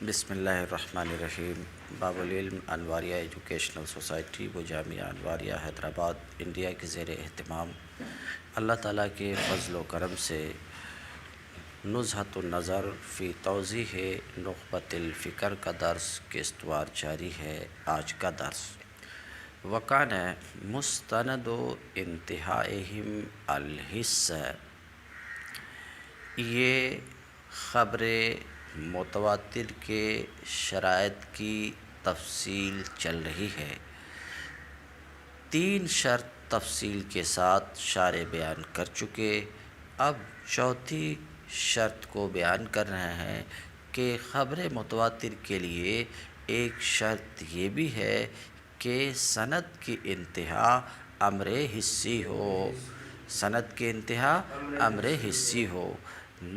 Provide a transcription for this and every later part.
بسم اللہ الرحمن الرحیم۔ باب العلم انواریہ ایجوکیشنل سوسائٹی و جامعہ انواریہ حیدرآباد انڈیا کے زیر اہتمام اللہ تعالیٰ کے فضل و کرم سے نزہۃ النظر فی توضیح نخبۃ الفکر کا درس کے استوار جاری ہے۔ آج کا درس وکان مستند انتہائہم الحص، یہ خبر متواتر کے شرائط کی تفصیل چل رہی ہے۔ 3 شرط تفصیل کے ساتھ شارح بیان کر چکے، اب چوتھی شرط کو بیان کر رہے ہیں کہ خبر متواتر کے لیے ایک شرط یہ بھی ہے کہ سند کی انتہا امر حسی ہو، سند کی انتہا امر حسی ہو۔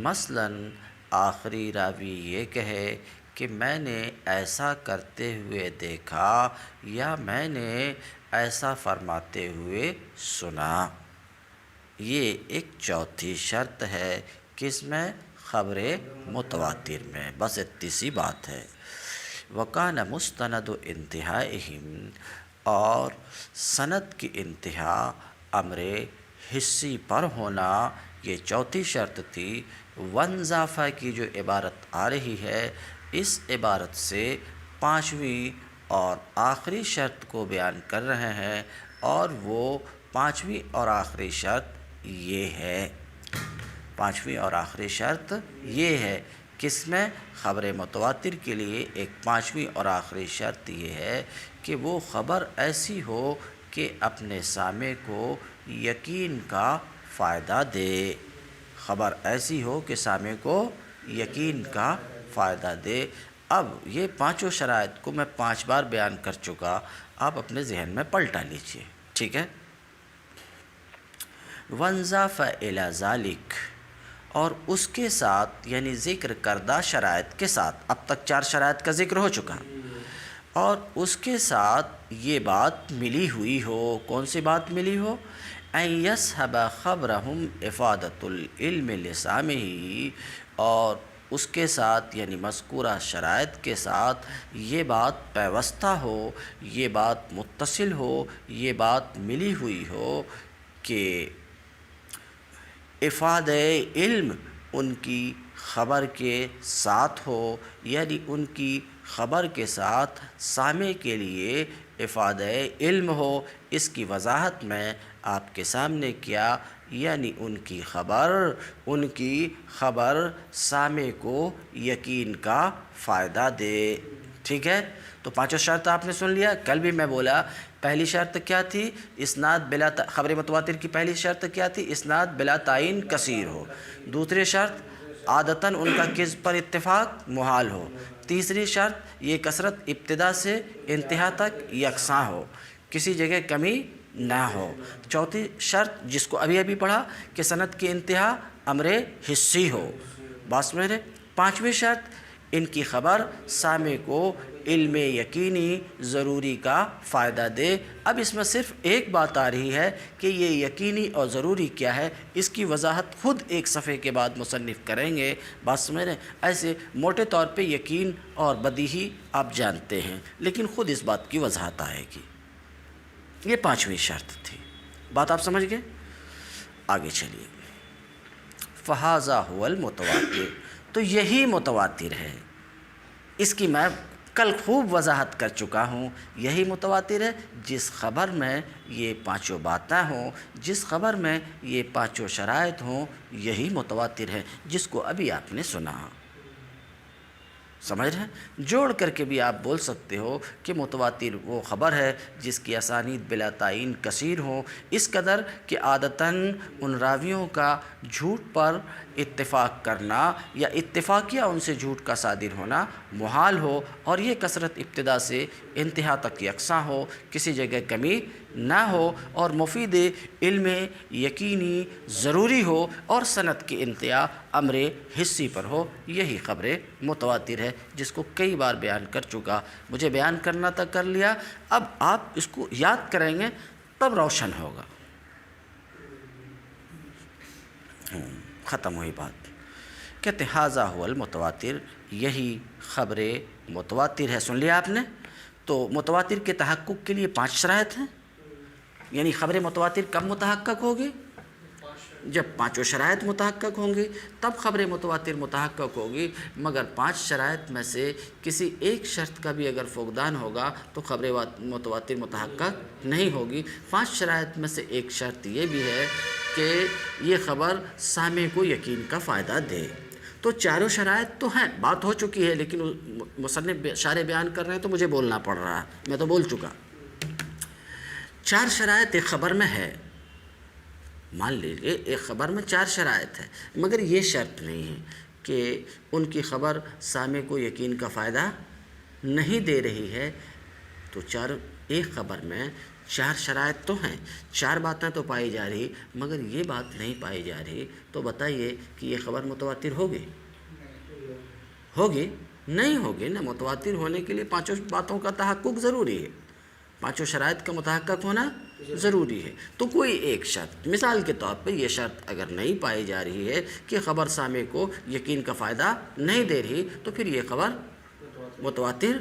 مثلاً آخری راوی یہ کہے کہ میں نے ایسا کرتے ہوئے دیکھا یا میں نے ایسا فرماتے ہوئے سنا۔ یہ ایک چوتھی شرط ہے کس میں؟ خبر متواتر میں۔ بس اتنی سی بات ہے۔ وکان مستند انتہائہم، اور سند کی انتہا امر حسی پر ہونا، یہ چوتھی شرط تھی۔ ونضافہ کی جو عبارت آ رہی ہے، اس عبارت سے 5ویں اور آخری شرط کو بیان کر رہے ہیں، اور وہ 5ویں اور آخری شرط یہ ہے، 5ویں اور آخری شرط یہ ہے کس میں؟ خبر متواتر کے لیے ایک 5ویں اور آخری شرط یہ ہے کہ وہ خبر ایسی ہو کہ اپنے سامع کو یقین کا فائدہ دے، خبر ایسی ہو کہ سامع کو یقین کا فائدہ دے۔ اب یہ 5 شرائط کو میں 5 بار بیان کر چکا، آپ اپنے ذہن میں پلٹا لیجئے، ٹھیک ہے؟ وانضاف الی ذالک، اور اس کے ساتھ یعنی ذکر کردہ شرائط کے ساتھ، اب تک 4 شرائط کا ذکر ہو چکا، اور اس کے ساتھ یہ بات ملی ہوئی ہو۔ کون سی بات ملی ہو؟ ان یصحب خبرہم افادۃ العلم لسامعہ، اور اس کے ساتھ یعنی مذکورہ شرائط کے ساتھ یہ بات پیوستہ ہو، یہ بات متصل ہو، یہ بات ملی ہوئی ہو کہ افادہ علم ان کی خبر کے ساتھ ہو، یعنی ان کی خبر کے ساتھ سامع کے لیے افادہ علم ہو۔ اس کی وضاحت میں آپ کے سامنے کیا، یعنی ان کی خبر سامع کو یقین کا فائدہ دے، ٹھیک ہے؟ تو 5 شرط آپ نے سن لیا۔ کل بھی میں بولا پہلی شرط کیا تھی؟ اسناد بلا خبر متواتر کی پہلی شرط کیا تھی؟ اسناد بلا تعین کثیر ہو۔ دوسری شرط عادتاً ان کا کذب پر اتفاق محال ہو۔ تیسری شرط یہ کثرت ابتدا سے انتہا تک یکساں ہو، کسی جگہ کمی نہ ہو۔ چوتھی شرط جس کو ابھی پڑھا کہ سند کی انتہا امر حسی ہو، بات سمجھ رہے؟ 5ویں شرط ان کی خبر سامع کو علم یقینی ضروری کا فائدہ دے۔ اب اس میں صرف ایک بات آ رہی ہے کہ یہ یقینی اور ضروری کیا ہے، اس کی وضاحت خود ایک صفحے کے بعد مصنف کریں گے، بات سمجھ رہے ہیں؟ ایسے موٹے طور پہ یقین اور بدیہی آپ جانتے ہیں، لیکن خود اس بات کی وضاحت آئے گی۔ یہ 5ویں شرط تھی، بات آپ سمجھ گئے؟ آگے چلیے۔ فہذا هو المتواتر، تو یہی متواتر ہے۔ اس کی میں کل خوب وضاحت کر چکا ہوں۔ یہی متواتر ہے جس خبر میں یہ 5 باتیں ہوں، جس خبر میں یہ 5 شرائط ہوں، یہی متواتر ہے جس کو ابھی آپ نے سنا۔ سمجھ رہے ہیں؟ جوڑ کر کے بھی آپ بول سکتے ہو کہ متواتر وہ خبر ہے جس کی اسانید بلا تعین کثیر ہوں، اس قدر کہ عادتاً ان راویوں کا جھوٹ پر اتفاق کرنا یا اتفاقیہ ان سے جھوٹ کا صادر ہونا محال ہو، اور یہ کثرت ابتدا سے انتہا تک یکساں ہو، کسی جگہ کمی نہ ہو، اور مفید علم یقینی ضروری ہو، اور سند کی انتہا امر حسی پر ہو۔ یہی خبر متواتر ہے جس کو کئی بار بیان کر چکا، مجھے بیان کرنا تھا کر لیا، اب آپ اس کو یاد کریں گے تب روشن ہوگا۔ ختم ہوئی بات۔ کہتے ہیں ھذا ھو المتواتر، یہی خبر متواتر ہے۔ سن لیا آپ نے؟ تو متواتر کے تحقق کے لیے 5 شرائط ہیں، یعنی خبر متواتر کب متحقق ہوگی؟ جب 5 شرائط متحقق ہوں گی تب خبر متواتر متحقق ہوگی، مگر 5 شرائط میں سے کسی ایک شرط کا بھی اگر فقدان ہوگا تو خبر متواتر متحقق نہیں ہوگی۔ 5 شرائط میں سے ایک شرط یہ بھی ہے کہ یہ خبر سامع کو یقین کا فائدہ دے۔ تو چاروں شرائط تو ہیں، بات ہو چکی ہے، لیکن مصنف شارح بیان کر رہے ہیں تو مجھے بولنا پڑ رہا ہے، میں تو بول چکا۔ 4 شرائط ایک خبر میں ہے، مان لیجیے ایک خبر میں 4 شرائط ہے، مگر یہ شرط نہیں ہے کہ ان کی خبر سامع کو یقین کا فائدہ نہیں دے رہی ہے۔ تو ایک خبر میں 4 شرائط تو ہیں، 4 باتیں تو پائی جا رہی، مگر یہ بات نہیں پائی جا رہی، تو بتائیے کہ یہ خبر متواتر ہوگی؟ ہوگی؟ نہیں ہوگی نا۔ متواتر ہونے کے لیے 5 باتوں کا تحقق ضروری ہے، 5 شرائط کا متحقق ہونا ضروری ہے۔ تو کوئی ایک شرط، مثال کے طور پہ یہ شرط اگر نہیں پائی جا رہی ہے کہ خبر سامع کو یقین کا فائدہ نہیں دے رہی، تو پھر یہ خبر متواتر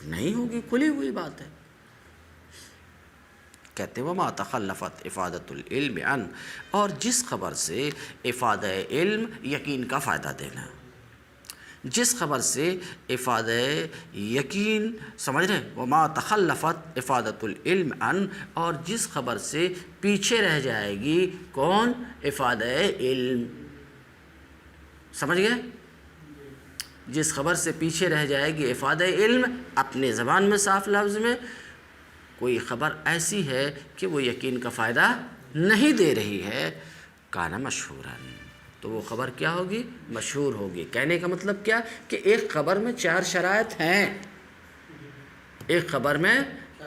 نہیں ہوگی، کھلی ہوئی بات ہے۔ کہتے ہیں وما تخلفت افادۃ العلم عن، اور جس خبر سے افادہ علم یقین کا فائدہ دینا، جس خبر سے افادہ یقین، سمجھ رہے ہیں؟ وما تخلفت افادۃ العلم عن، اور جس خبر سے پیچھے رہ جائے گی کون؟ افادہ علم، سمجھ گئے؟ جس خبر سے پیچھے رہ جائے گی افادہ علم، اپنے زبان میں صاف لفظ میں کوئی خبر ایسی ہے کہ وہ یقین کا فائدہ نہیں دے رہی ہے، کانا مشہوراً، تو وہ خبر کیا ہوگی؟ مشہور ہوگی۔ کہنے کا مطلب کیا کہ ایک خبر میں 4 شرائط ہیں، ایک خبر میں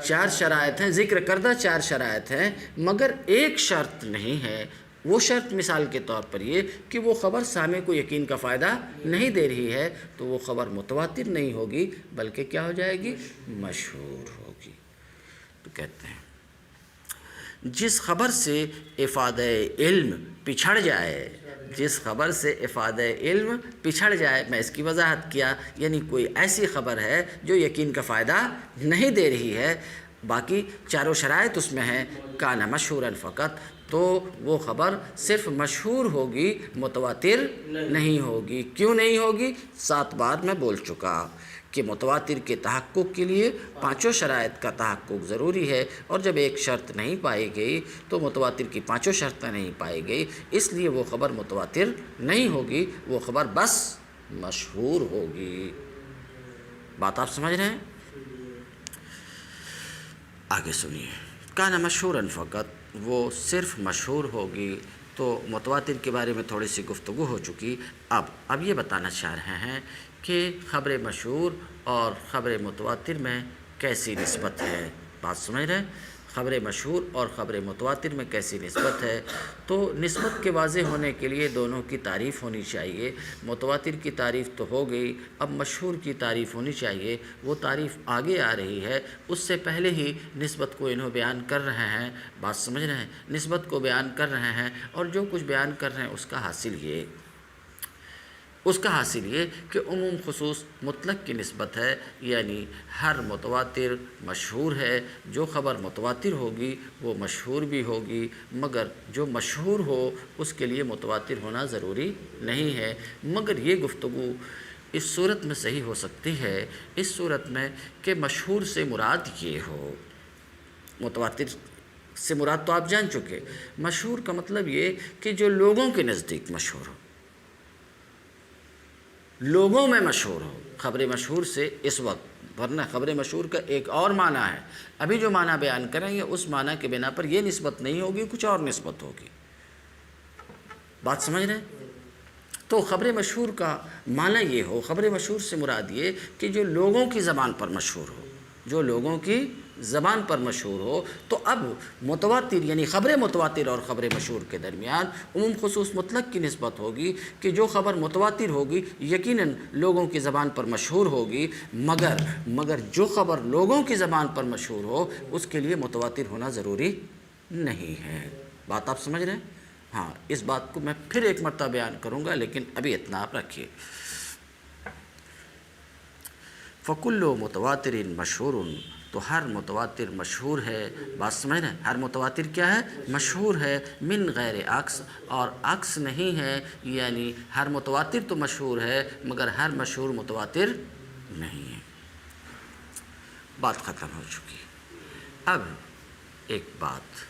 4 شرائط ہیں، ذکر کردہ 4 شرائط ہیں، مگر ایک شرط نہیں ہے۔ وہ شرط مثال کے طور پر یہ کہ وہ خبر سامع کو یقین کا فائدہ نہیں دے رہی ہے، تو وہ خبر متواتر نہیں ہوگی بلکہ کیا ہو جائے گی؟ مشہور ہوگی۔ تو کہتے ہیں جس خبر سے افادہ علم پچھڑ جائے، جس خبر سے افادہ علم پچھڑ جائے، میں اس کی وضاحت کیا، یعنی کوئی ایسی خبر ہے جو یقین کا فائدہ نہیں دے رہی ہے، باقی 4 شرائط اس میں ہیں، کانا مشہوراً فقط، تو وہ خبر صرف مشہور ہوگی، متواتر نہیں ہوگی۔ کیوں نہیں ہوگی؟ 7 بار میں بول چکا کہ متواتر کے تحقق کے لیے 5 شرائط کا تحقق ضروری ہے، اور جب ایک شرط نہیں پائی گئی تو متواتر کی 5 شرطیں نہیں پائی گئی، اس لیے وہ خبر متواتر نہیں ہوگی، وہ خبر بس مشہور ہوگی۔ بات آپ سمجھ رہے ہیں؟ آگے سنیے، کانا مشہوراً فقط، وہ صرف مشہور ہوگی۔ تو متواتر کے بارے میں تھوڑی سی گفتگو ہو چکی، اب یہ بتانا چاہ رہے ہیں کہ خبر مشہور اور خبر متواتر میں کیسی نسبت ہے۔ بات سمجھ رہے ہیں؟ خبر مشہور اور خبر متواتر میں کیسی نسبت ہے؟ تو نسبت کے واضح ہونے کے لیے دونوں کی تعریف ہونی چاہیے۔ متواتر کی تعریف تو ہو گئی، اب مشہور کی تعریف ہونی چاہیے، وہ تعریف آگے آ رہی ہے، اس سے پہلے ہی نسبت کو انہوں بیان کر رہے ہیں۔ بات سمجھ رہے ہیں؟ نسبت کو بیان کر رہے ہیں، اور جو کچھ بیان کر رہے ہیں اس کا حاصل یہ کہ عموم خصوص مطلق کی نسبت ہے، یعنی ہر متواتر مشہور ہے، جو خبر متواتر ہوگی وہ مشہور بھی ہوگی، مگر جو مشہور ہو اس کے لیے متواتر ہونا ضروری نہیں ہے۔ مگر یہ گفتگو اس صورت میں صحیح ہو سکتی ہے، اس صورت میں کہ مشہور سے مراد یہ ہو، متواتر سے مراد تو آپ جان چکے، مشہور کا مطلب یہ کہ جو لوگوں کے نزدیک مشہور ہو، لوگوں میں مشہور ہو۔ خبر مشہور سے اس وقت، ورنہ خبر مشہور کا ایک اور معنی ہے، ابھی جو معنی بیان کریں گے اس معنی کے بنا پر یہ نسبت نہیں ہوگی، کچھ اور نسبت ہوگی۔ بات سمجھ رہے ہیں؟ تو خبر مشہور کا معنی یہ ہو، خبر مشہور سے مراد یہ کہ جو لوگوں کی زبان پر مشہور ہو، جو لوگوں کی زبان پر مشہور ہو۔ تو اب متواتر یعنی خبر متواتر اور خبر مشہور کے درمیان عموم خصوص مطلق کی نسبت ہوگی کہ جو خبر متواتر ہوگی یقیناً لوگوں کی زبان پر مشہور ہوگی، مگر جو خبر لوگوں کی زبان پر مشہور ہو اس کے لیے متواتر ہونا ضروری نہیں ہے۔ بات آپ سمجھ رہے ہیں؟ ہاں، اس بات کو میں پھر ایک مرتبہ بیان کروں گا، لیکن ابھی اتنا آپ رکھیے۔ فَكُلُّ مُتَوَاتِرٍ مَشْهُورٌ، تو ہر متواتر مشہور ہے۔ بات سمجھ رہے ہیں؟ ہر متواتر کیا ہے؟ مشہور ہے، من غیر عکس، اور عکس نہیں ہے، یعنی ہر متواتر تو مشہور ہے مگر ہر مشہور متواتر نہیں ہے۔ بات ختم ہو چکی۔ اب ایک بات،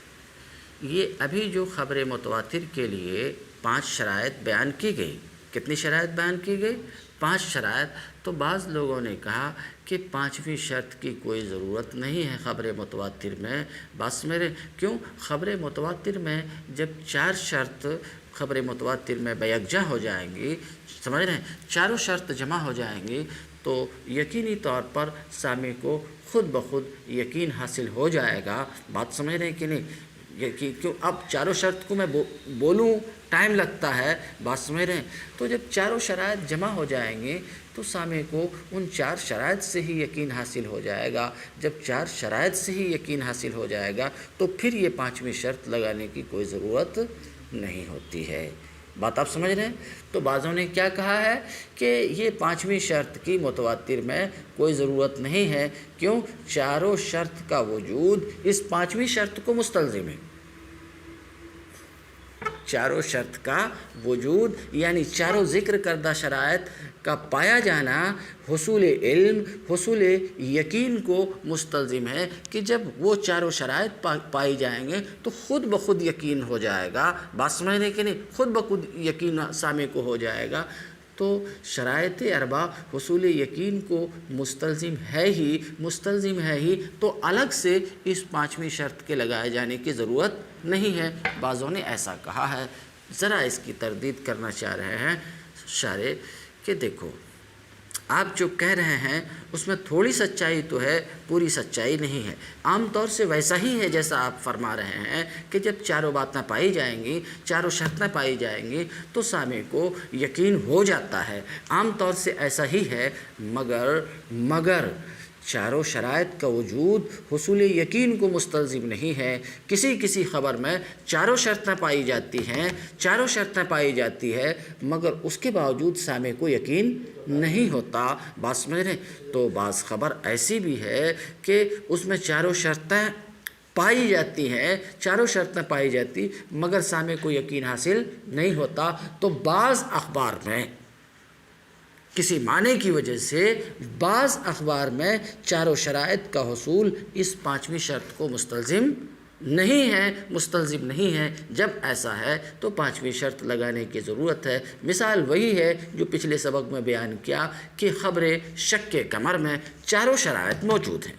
یہ ابھی جو خبر متواتر کے لیے 5 شرائط بیان کی گئی، کتنی شرائط بیان کی گئی؟ 5 شرائط۔ تو بعض لوگوں نے کہا کہ 5ویں شرط کی کوئی ضرورت نہیں ہے خبر متواتر میں۔ بس میرے کیوں؟ خبر متواتر میں جب 4 شرط خبر متواتر میں بیکجا ہو جائیں گی، سمجھ رہے ہیں، چاروں شرط جمع ہو جائیں گی، تو یقینی طور پر سامع کو خود بخود یقین حاصل ہو جائے گا۔ بات سمجھ رہے ہیں کہ نہیں؟ کیوں اب چاروں شرط کو میں بولوں ٹائم لگتا ہے، بات سمجھ رہے ہیں؟ تو جب چاروں شرائط جمع ہو جائیں گے تو سامع کو ان 4 شرائط سے ہی یقین حاصل ہو جائے گا۔ جب 4 شرائط سے ہی یقین حاصل ہو جائے گا تو پھر یہ 5ویں شرط لگانے کی کوئی ضرورت نہیں ہوتی ہے۔ بات آپ سمجھ رہے ہیں؟ تو بعضوں نے کیا کہا ہے کہ یہ 5ویں شرط کی متواتر میں کوئی ضرورت نہیں ہے، کیوں؟ چاروں شرط کا وجود اس 5ویں شرط کو مستلزم ہے۔ چاروں شرط کا وجود یعنی چاروں ذکر کردہ شرائط کا پایا جانا حصول علم، حصول یقین کو مستلزم ہے کہ جب وہ چاروں شرائط پائی جائیں گے تو خود بخود یقین ہو جائے گا۔ بات سمجھنے کے نہیں، خود بخود یقین سامع کو ہو جائے گا۔ تو شرائط اربع حصول یقین کو مستلزم ہے ہی، تو الگ سے اس 5ویں شرط کے لگائے جانے کی ضرورت نہیں ہے۔ بعضوں نے ایسا کہا ہے۔ ذرا اس کی تردید کرنا چاہ رہے ہیں شارح کہ دیکھو، آپ جو کہہ رہے ہیں اس میں تھوڑی سچائی تو ہے، پوری سچائی نہیں ہے۔ عام طور سے ویسا ہی ہے جیسا آپ فرما رہے ہیں کہ جب چاروں باتیں پائی جائیں گی، چاروں شرطیں پائی جائیں گی تو سامع کو یقین ہو جاتا ہے۔ عام طور سے ایسا ہی ہے، مگر چاروں شرائط کا وجود حصول یقین کو مستلزم نہیں ہے۔ کسی خبر میں چاروں شرطیں پائی جاتی ہے مگر اس کے باوجود سامع کو یقین نہیں ہوتا۔ بات سمجھ رہے ہیں؟ تو بعض خبر ایسی بھی ہے کہ اس میں چاروں شرطیں پائی جاتی مگر سامع کو یقین حاصل نہیں ہوتا۔ تو بعض اخبار میں کسی معنی کی وجہ سے بعض اخبار میں چاروں شرائط کا حصول اس 5ویں شرط کو مستلزم نہیں ہے۔ جب ایسا ہے تو 5ویں شرط لگانے کی ضرورت ہے۔ مثال وہی ہے جو پچھلے سبق میں بیان کیا کہ خبر شک کے کمر میں چاروں شرائط موجود ہیں۔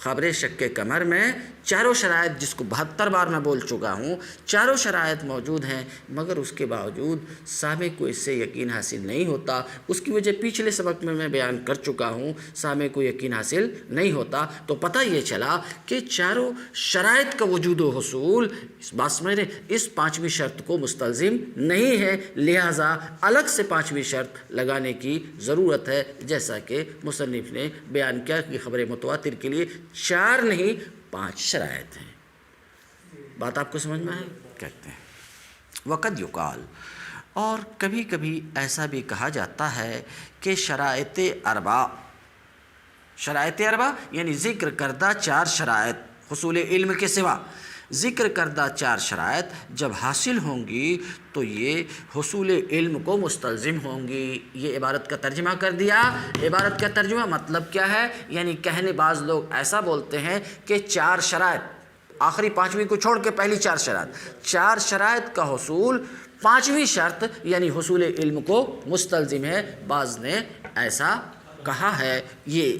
خبر شک کے کمر میں چاروں شرائط، جس کو 72 بار میں بول چکا ہوں، چاروں شرائط موجود ہیں مگر اس کے باوجود سامع کو اس سے یقین حاصل نہیں ہوتا۔ اس کی وجہ پچھلے سبق میں بیان کر چکا ہوں، سامع کو یقین حاصل نہیں ہوتا۔ تو پتہ یہ چلا کہ چاروں شرائط کا وجود و حصول اس بات سمجھ رہے اس 5ویں شرط کو مستلزم نہیں ہے، لہٰذا الگ سے 5ویں شرط لگانے کی ضرورت ہے، جیسا کہ مصنف نے بیان کیا کہ خبر متواتر کے لیے 4 نہیں 5 شرائط ہیں۔ بات آپ کو سمجھ میں آئے؟ کہتے ہیں وقد یقال، اور کبھی کبھی ایسا بھی کہا جاتا ہے کہ شرائط اربع یعنی ذکر کردہ 4 شرائط حصول علم کے سوا ذکر کردہ 4 شرائط جب حاصل ہوں گی تو یہ حصول علم کو مستلزم ہوں گی۔ یہ عبارت کا ترجمہ کر دیا۔ عبارت کا ترجمہ مطلب کیا ہے؟ یعنی کہنے بعض لوگ ایسا بولتے ہیں کہ 4 شرائط، آخری 5ویں کو چھوڑ کے پہلی 4 شرائط کا حصول 5ویں شرط یعنی حصول علم کو مستلزم ہے۔ بعض نے ایسا کہا ہے، یہ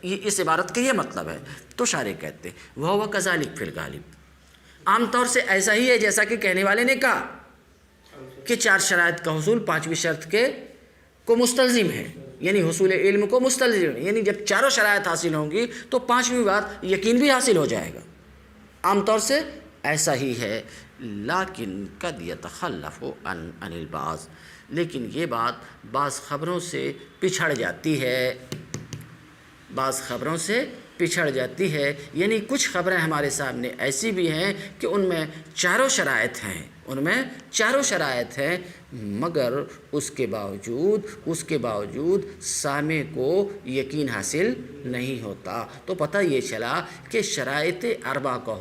اس عبارت کا یہ مطلب ہے۔ تو شارح کہتے ہیں وَهُوَ كَذَلِكَ فِي الْغَالِبِ، عام طور سے ایسا ہی ہے جیسا کہ کہنے والے نے کہا کہ 4 شرائط کا حصول 5ویں شرط کو مستلزم ہے، یعنی حصول علم کو مستلزم ہے، یعنی جب چاروں شرائط حاصل ہوں گی تو 5ویں بات یقین بھی حاصل ہو جائے گا۔ عام طور سے ایسا ہی ہے۔ لیکن قد یتخلف عن البعض، لیکن یہ بات بعض خبروں سے پچھڑ جاتی ہے، بعض خبروں سے پچھڑ جاتی ہے، یعنی کچھ خبریں ہمارے سامنے ایسی بھی ہیں کہ ان میں چاروں شرائط ہیں، مگر اس کے باوجود سامع کو یقین حاصل نہیں ہوتا۔ تو پتہ یہ چلا کہ شرائط اربع کا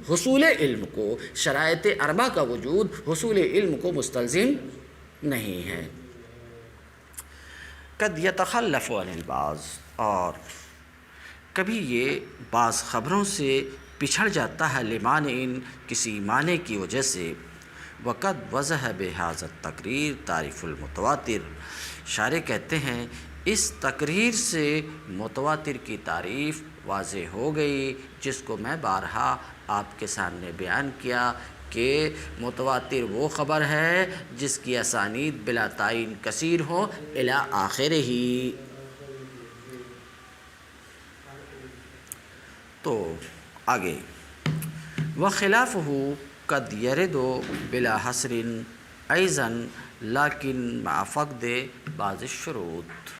حصول علم کو، شرائط اربع کا وجود حصول علم کو مستلزم نہیں ہے۔ قد یتخلف عن البعض، اور کبھی یہ بعض خبروں سے پچھڑ جاتا ہے، لمانع، کسی معنی کی وجہ سے۔ وقد وضح بہذا التقریر تعریف المتواتر، شارح کہتے ہیں اس تقریر سے متواتر کی تعریف واضح ہو گئی، جس کو میں بارہا آپ کے سامنے بیان کیا کہ متواتر وہ خبر ہے جس کی اسانید بلا تعین کثیر ہو الی آخرہ ہی۔ تو آگے وخلافہ قد یرد بلا حصر ایضا لیکن مع فقد بعض الشروط۔